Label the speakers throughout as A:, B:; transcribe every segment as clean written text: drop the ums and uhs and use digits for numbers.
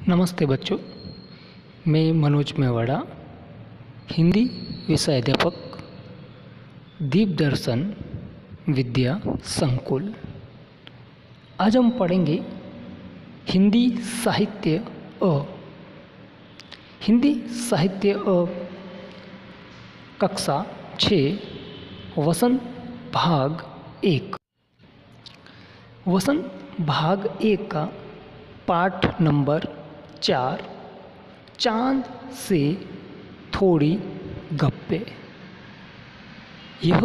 A: नमस्ते बच्चों, मैं मनोज मेवाड़ा, हिंदी विषय अध्यापक, दीप दर्शन विद्या संकुल। आज हम पढ़ेंगे हिंदी साहित्य अ। हिंदी साहित्य अ कक्षा 6 वसंत भाग 1। वसंत भाग 1 का पाठ नंबर 4, चांद से थोड़ी गप्पे। यह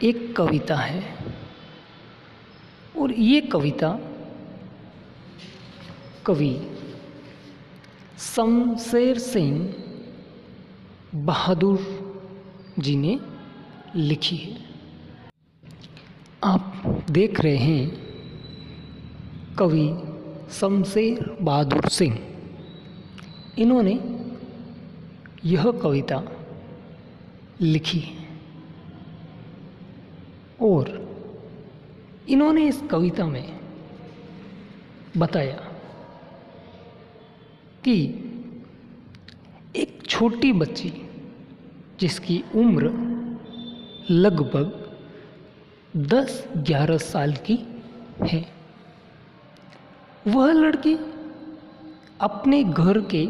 A: एक कविता है और ये कविता कवि शमशेर सिंह बहादुर जी ने लिखी है। आप देख रहे हैं कवि शमशेर बहादुर सिंह, इन्होंने यह कविता लिखी है और इन्होंने इस कविता में बताया कि एक छोटी बच्ची जिसकी उम्र लगभग 10-11 साल की है, वह लड़की अपने घर के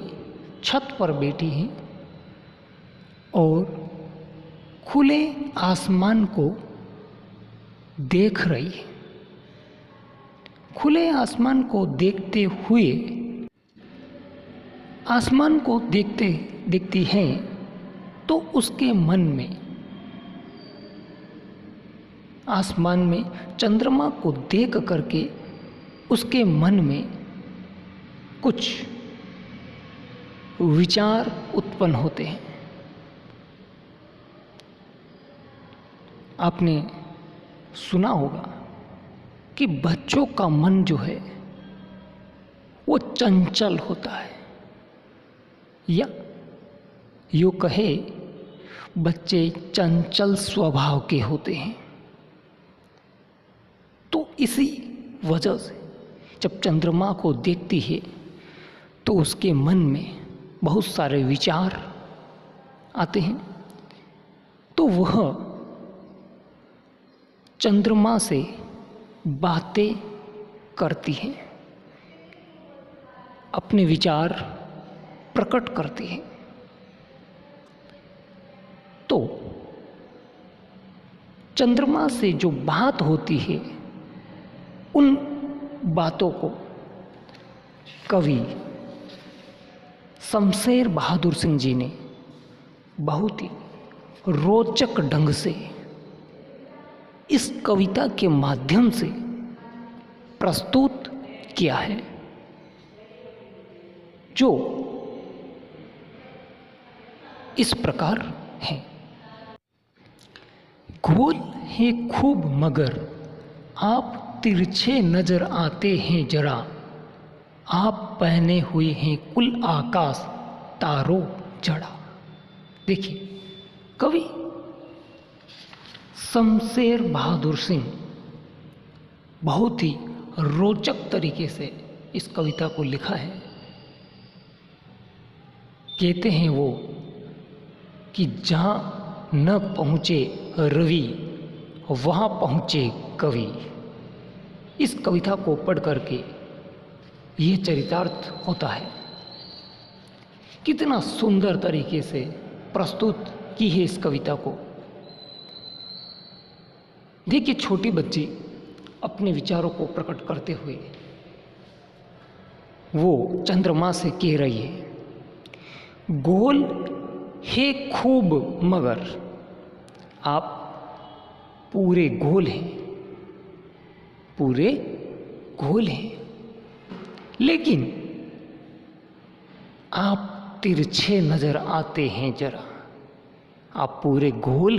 A: छत पर बैठी है और खुले आसमान को देख रही है। खुले आसमान को देखते हुए आसमान को देखती है तो उसके मन में आसमान में चंद्रमा को देख करके उसके मन में कुछ विचार उत्पन्न होते हैं। आपने सुना होगा कि बच्चों का मन जो है वो चंचल होता है, या यूँ कहे बच्चे चंचल स्वभाव के होते हैं। तो इसी वजह से जब चंद्रमा को देखती है तो उसके मन में बहुत सारे विचार आते हैं, तो वह चंद्रमा से बातें करती है, अपने विचार प्रकट करती है। तो चंद्रमा से जो बात होती है, उन बातों को कवि शमशेर बहादुर सिंह जी ने बहुत ही रोचक ढंग से इस कविता के माध्यम से प्रस्तुत किया है, जो इस प्रकार है। गोल है खूब मगर आप तिरछे नजर आते हैं जरा, आप पहने हुए हैं कुल आकाश तारों जड़ा। देखिए, कवि शमशेर बहादुर सिंह बहुत ही रोचक तरीके से इस कविता को लिखा है। कहते हैं वो कि जहाँ न पहुँचे रवि वहाँ पहुँचे कवि। इस कविता को पढ़ करके ये चरितार्थ होता है। कितना सुंदर तरीके से प्रस्तुत की है इस कविता को। देखिए, छोटी बच्ची अपने विचारों को प्रकट करते हुए वो चंद्रमा से कह रही है, गोल है खूब मगर आप पूरे गोल हैं, पूरे गोल हैं, लेकिन आप तिरछे नजर आते हैं जरा। आप पूरे गोल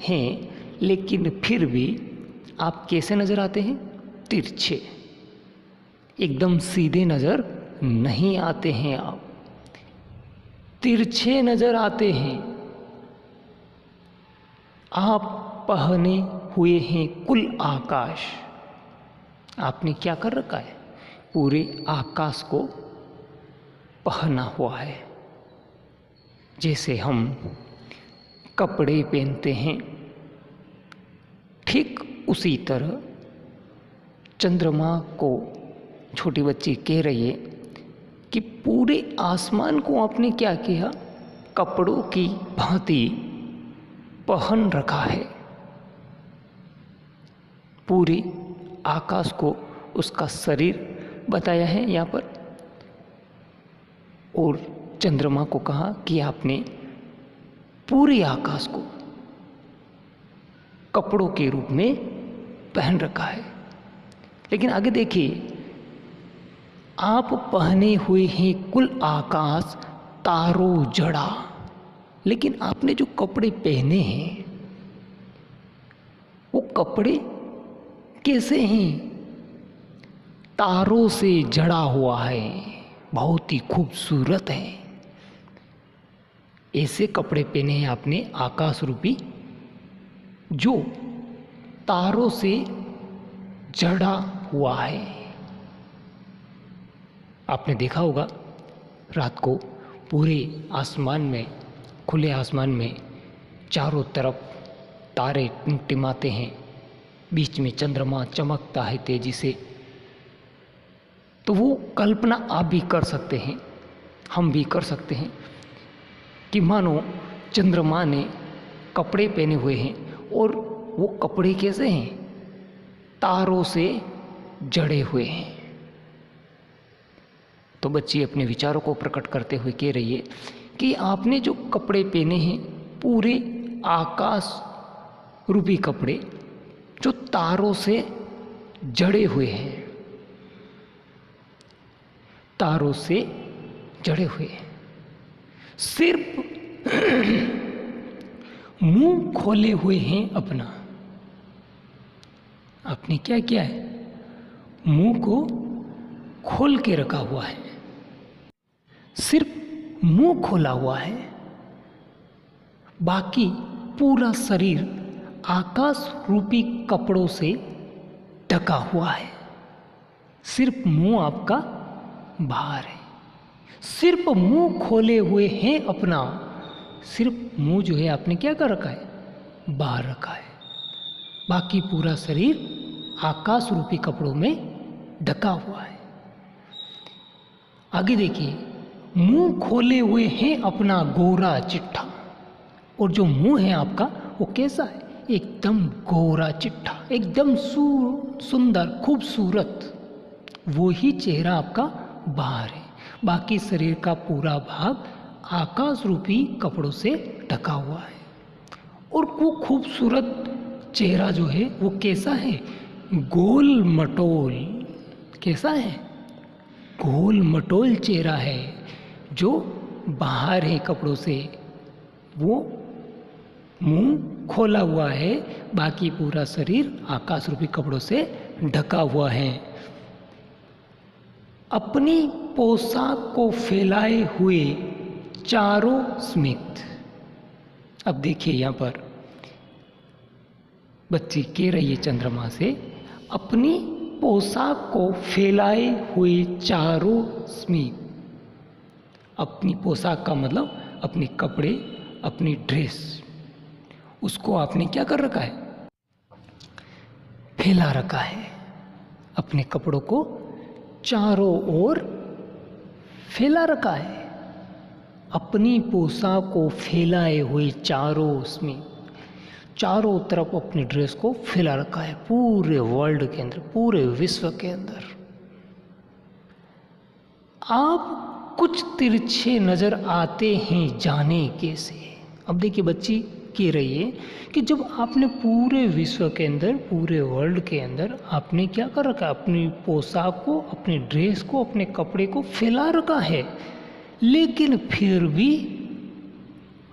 A: हैं लेकिन फिर भी आप कैसे नजर आते हैं? तिरछे, एकदम सीधे नजर नहीं आते हैं, आप तिरछे नजर आते हैं। आप पहने हुए हैं कुल आकाश। आपने क्या कर रखा है? पूरे आकाश को पहना हुआ है। जैसे हम कपड़े पहनते हैं, ठीक उसी तरह चंद्रमा को छोटी बच्ची कह रही है कि पूरे आसमान को आपने क्या किया, कपड़ों की भांति पहन रखा है। पूरे आकाश को उसका शरीर बताया है यहाँ पर, और चंद्रमा को कहा कि आपने पूरे आकाश को कपड़ों के रूप में पहन रखा है। लेकिन आगे देखिए, आप पहने हुए हैं कुल आकाश तारों जड़ा, लेकिन आपने जो कपड़े पहने हैं वो कपड़े कैसे हैं? तारों से जड़ा हुआ है, बहुत ही खूबसूरत है। ऐसे कपड़े पहने हैं आपने आकाश रूपी, जो तारों से जड़ा हुआ है। आपने देखा होगा रात को पूरे आसमान में, खुले आसमान में चारों तरफ तारे टिमटिमाते हैं, बीच में चंद्रमा चमकता है तेजी से। तो वो कल्पना आप भी कर सकते हैं, हम भी कर सकते हैं कि मानो चंद्रमा ने कपड़े पहने हुए हैं, और वो कपड़े कैसे हैं? तारों से जड़े हुए हैं। तो बच्ची अपने विचारों को प्रकट करते हुए कह रही है कि आपने जो कपड़े पहने हैं, पूरे आकाश रूपी कपड़े, जो तारों से जड़े हुए हैं, तारों से जड़े हुए हैं। सिर्फ मुंह खोले हुए हैं अपना। आपने क्या किया है? मुंह को खोल के रखा हुआ है, सिर्फ मुंह खोला हुआ है, बाकी पूरा शरीर आकाश रूपी कपड़ों से ढका हुआ है। सिर्फ मुंह आपका बाहर है, सिर्फ मुंह खोले हुए हैं अपना। सिर्फ मुंह जो है आपने क्या कर रखा है? बाहर रखा है। बाकी पूरा शरीर आकाश रूपी कपड़ों में ढका हुआ है। आगे देखिए, मुंह खोले हुए हैं अपना गोरा चिट्ठा। और जो मुंह है आपका वो कैसा है? एकदम गोरा चिट्ठा, एकदम सुंदर खूबसूरत। वो ही चेहरा आपका बाहर है, बाकी शरीर का पूरा भाग आकाश रूपी कपड़ों से ढका हुआ है। और वो खूबसूरत चेहरा जो है वो कैसा है? गोल मटोल। कैसा है? गोल मटोल चेहरा है, जो बाहर है कपड़ों से। वो मुंह खोला हुआ है, बाकी पूरा शरीर आकाश रूपी कपड़ों से ढका हुआ है। अपनी पोशाक को फैलाए हुए चारों स्मित। अब देखिए यहाँ पर बच्ची कह रही है चंद्रमा से, अपनी पोशाक को फैलाए हुए चारों स्मित। अपनी पोशाक का मतलब अपने कपड़े, अपनी ड्रेस, उसको आपने क्या कर रखा है? फैला रखा है। अपने कपड़ों को चारों ओर फैला रखा है। अपनी पोशाक को फैलाए हुए चारों उसमें, चारों तरफ अपनी ड्रेस को फैला रखा है, पूरे वर्ल्ड के अंदर, पूरे विश्व के अंदर। आप कुछ तिरछे नजर आते हैं, जाने कैसे? अब देखिए बच्ची कह रही है कि जब आपने पूरे विश्व के अंदर, पूरे वर्ल्ड के अंदर आपने क्या कर रखा है? अपनी पोशाक को, अपनी ड्रेस को, अपने कपड़े को फैला रखा है, लेकिन फिर भी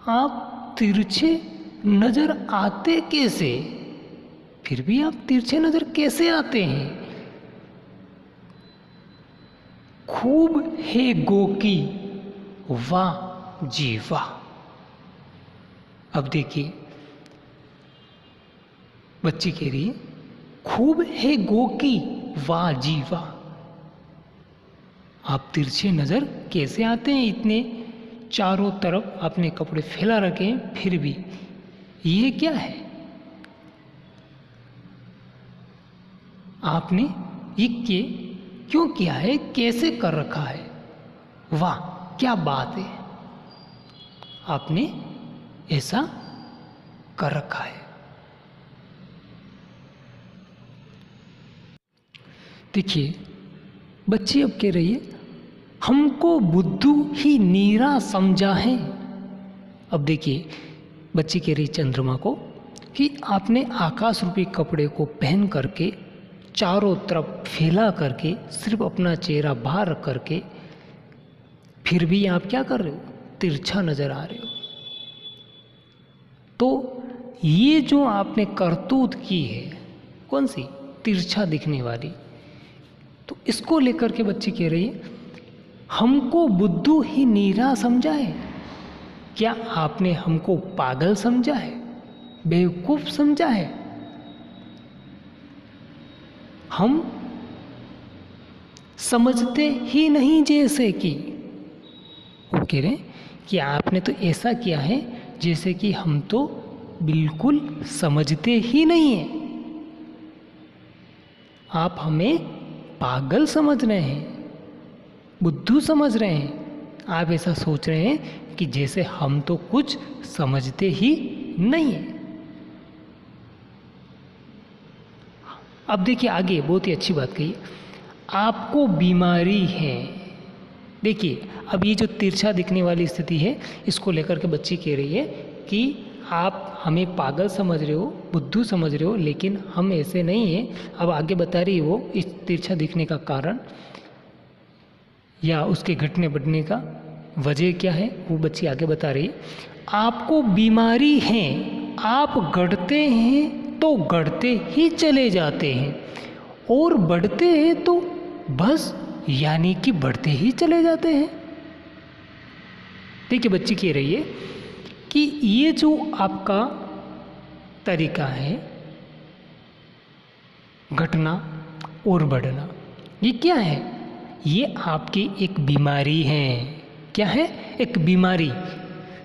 A: आप तिरछे नजर आते कैसे? फिर भी आप तिरछे नजर कैसे आते हैं? खूब है गो की वाह जी वाह। अब देखिए बच्ची कह रही है, खूब है गो की वाह जी वाह। आप तिरछे नज़र कैसे आते हैं? इतने चारों तरफ अपने कपड़े फैला रखे हैं फिर भी, ये क्या है? आपने ये क्यों किया है? कैसे कर रखा है? वाह क्या बात है, आपने ऐसा कर रखा है। देखिए बच्ची अब कह रही है, हमको बुद्धू ही नीरा समझा है। अब देखिए बच्ची कह रही चंद्रमा को कि आपने आकाश रूपी कपड़े को पहन करके चारों तरफ फैला करके सिर्फ अपना चेहरा बाहर रख करके फिर भी आप क्या कर रहे हो? तिरछा नजर आ रहे हो। तो ये जो आपने करतूत की है, कौन सी? तिरछा दिखने वाली। तो इसको लेकर के बच्ची कह रही है, हमको बुद्धू ही नीरा समझा है। क्या आपने हमको पागल समझा है, बेवकूफ समझा है? हम समझते ही नहीं, जैसे कि वो कह रहे हैं कि आपने तो ऐसा किया है जैसे कि हम तो बिल्कुल समझते ही नहीं हैं। आप हमें पागल समझ रहे हैं, बुद्धू समझ रहे हैं। आप ऐसा सोच रहे हैं कि जैसे हम तो कुछ समझते ही नहीं हैं। अब देखिए आगे बहुत ही अच्छी बात कही, आपको बीमारी है। देखिए अब ये जो तिरछा दिखने वाली स्थिति है, इसको लेकर के बच्ची कह रही है कि आप हमें पागल समझ रहे हो, बुद्धू समझ रहे हो, लेकिन हम ऐसे नहीं हैं। अब आगे बता रही है वो इस तिरछा दिखने का कारण या उसके घटने बढ़ने का वजह क्या है, वो बच्ची आगे बता रही है। आपको बीमारी है, आप गढ़ते हैं तो गढ़ते ही चले जाते हैं और बढ़ते हैं तो बस यानी कि बढ़ते ही चले जाते हैं। देखिए बच्ची कह रही है कि ये जो आपका तरीका है घटना और बढ़ना, ये क्या है? ये आपकी एक बीमारी है। क्या है? एक बीमारी।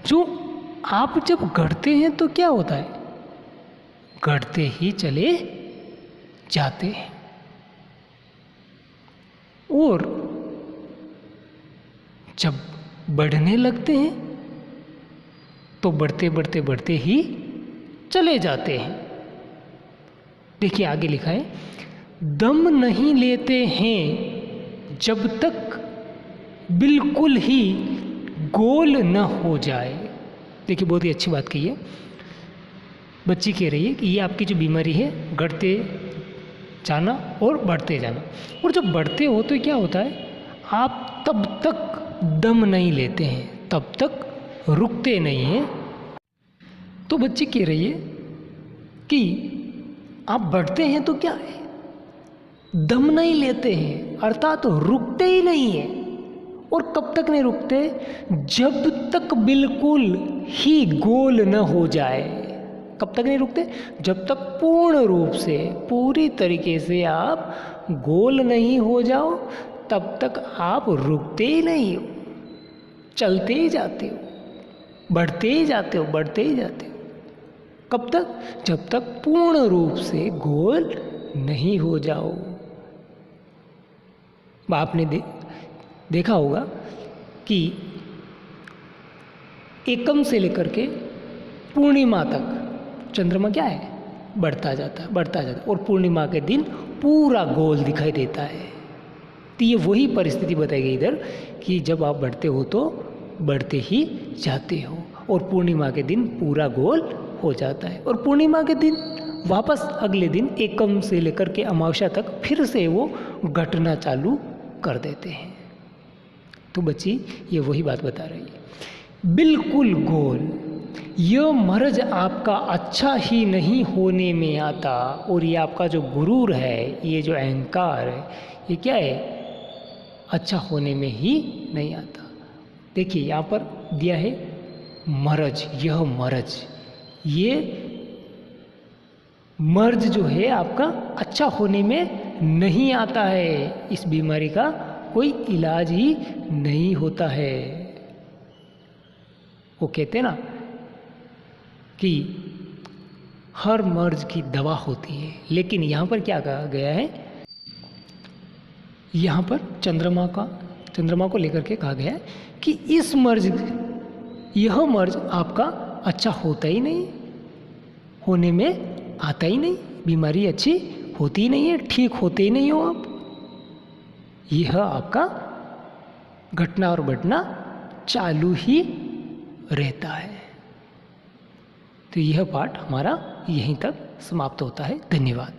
A: जो आप जब गढ़ते हैं तो क्या होता है? गढ़ते ही चले जाते हैं और जब बढ़ने लगते हैं तो बढ़ते बढ़ते बढ़ते ही चले जाते हैं। देखिए आगे लिखा है, दम नहीं लेते हैं जब तक बिल्कुल ही गोल न हो जाए। देखिए बहुत ही अच्छी बात कही है। बच्ची कह रही है कि ये आपकी जो बीमारी है, गढ़ते जाना और बढ़ते जाना, और जब बढ़ते हो तो क्या होता है? आप तब तक दम नहीं लेते हैं, तब तक रुकते नहीं हैं। तो बच्ची कह रही है कि आप बढ़ते हैं तो क्या है? दम नहीं लेते हैं, अर्थात तो रुकते ही नहीं हैं। और कब तक नहीं रुकते? जब तक बिल्कुल ही गोल न हो जाए। कब तक नहीं रुकते? जब तक पूर्ण रूप से, पूरी तरीके से आप गोल नहीं हो जाओ, तब तक आप रुकते ही नहीं हो, चलते ही जाते हो, बढ़ते ही जाते हो, बढ़ते ही जाते हो। कब तक? जब तक पूर्ण रूप से गोल नहीं हो जाओ। आपने देखा होगा कि एकम से लेकर के पूर्णिमा तक चंद्रमा क्या है? बढ़ता जाता है, बढ़ता जाता है, और पूर्णिमा के दिन पूरा गोल दिखाई देता है। तो ये वही परिस्थिति बताई गई इधर कि जब आप बढ़ते हो तो बढ़ते ही जाते हो और पूर्णिमा के दिन पूरा गोल हो जाता है, और पूर्णिमा के दिन वापस अगले दिन एकम से लेकर के अमावस्या तक फिर से वो घटना चालू कर देते हैं। तो बच्ची ये वही बात बता रही है, बिल्कुल गोल। यह मर्ज आपका अच्छा ही नहीं होने में आता, और ये आपका जो गुरूर है, ये जो अहंकार है, ये क्या है? अच्छा होने में ही नहीं आता। देखिए यहाँ पर दिया है मर्ज, यह मर्ज, ये मर्ज जो है आपका अच्छा होने में नहीं आता है। इस बीमारी का कोई इलाज ही नहीं होता है। वो कहते ना कि हर मर्ज की दवा होती है, लेकिन यहाँ पर क्या कहा गया है, यहाँ पर चंद्रमा को लेकर के कहा गया है कि यह मर्ज आपका अच्छा होता ही नहीं, होने में आता ही नहीं, बीमारी अच्छी होती ही नहीं है, ठीक होते ही नहीं हो आप। यह आपका घटना और बढ़ना चालू ही रहता है। तो यह पाठ हमारा यहीं तक समाप्त होता है। धन्यवाद।